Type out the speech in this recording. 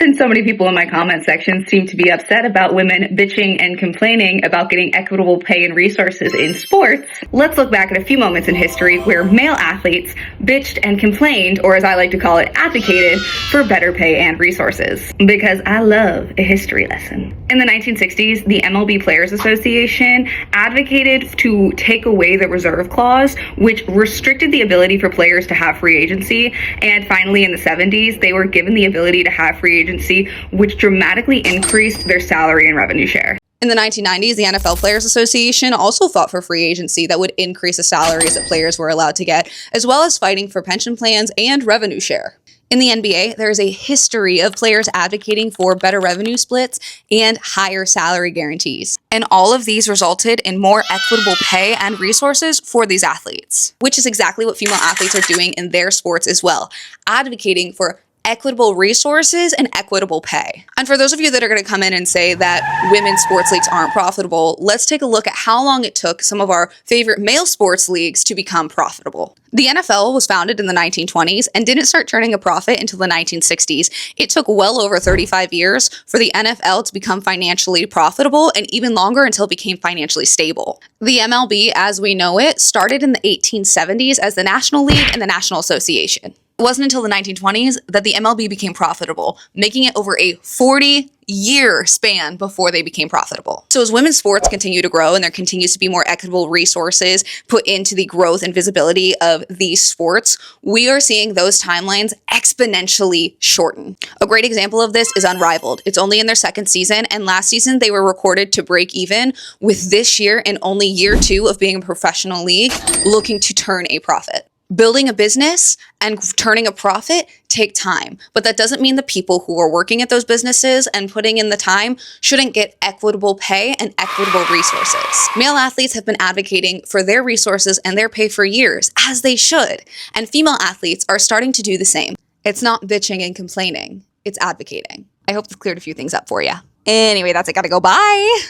Since so many people in my comment section seem to be upset about women bitching and complaining about getting equitable pay and resources in sports, let's look back at a few moments in history where male athletes bitched and complained, or as I like to call it, advocated for better pay and resources. Because I love a history lesson. In the 1960s, the MLB Players Association advocated to take away the reserve clause, which restricted the ability for players to have free agency. And finally, in the 70s, they were given the ability to have free agency, which dramatically increased their salary and revenue share. In the 1990s, the NFL Players Association also fought for free agency that would increase the salaries that players were allowed to get, as well as fighting for pension plans and revenue share. In the NBA, there is a history of players advocating for better revenue splits and higher salary guarantees. And all of these resulted in more equitable pay and resources for these athletes, which is exactly what female athletes are doing in their sports as well, advocating for equitable resources and equitable pay. And for those of you that are going to come in and say that women's sports leagues aren't profitable, let's take a look at how long it took some of our favorite male sports leagues to become profitable. The NFL was founded in the 1920s and didn't start turning a profit until the 1960s. It took well over 35 years for the NFL to become financially profitable, and even longer until it became financially stable. The MLB, as we know it, started in the 1870s as the National League and the National Association. It wasn't until the 1920s that the MLB became profitable, making it over a 40-year span before they became profitable. So as women's sports continue to grow and there continues to be more equitable resources put into the growth and visibility of these sports, we are seeing those timelines exponentially shorten. A great example of this is Unrivaled. It's only in their second season, and last season they were recorded to break even, with this year in only year 2 of being a professional league looking to turn a profit. Building a business and turning a profit take time, but that doesn't mean the people who are working at those businesses and putting in the time shouldn't get equitable pay and equitable resources. Male athletes have been advocating for their resources and their pay for years, as they should, and female athletes are starting to do the same. It's not bitching and complaining, it's advocating. I hope this cleared a few things up for you. Anyway, that's it. Gotta go. Bye.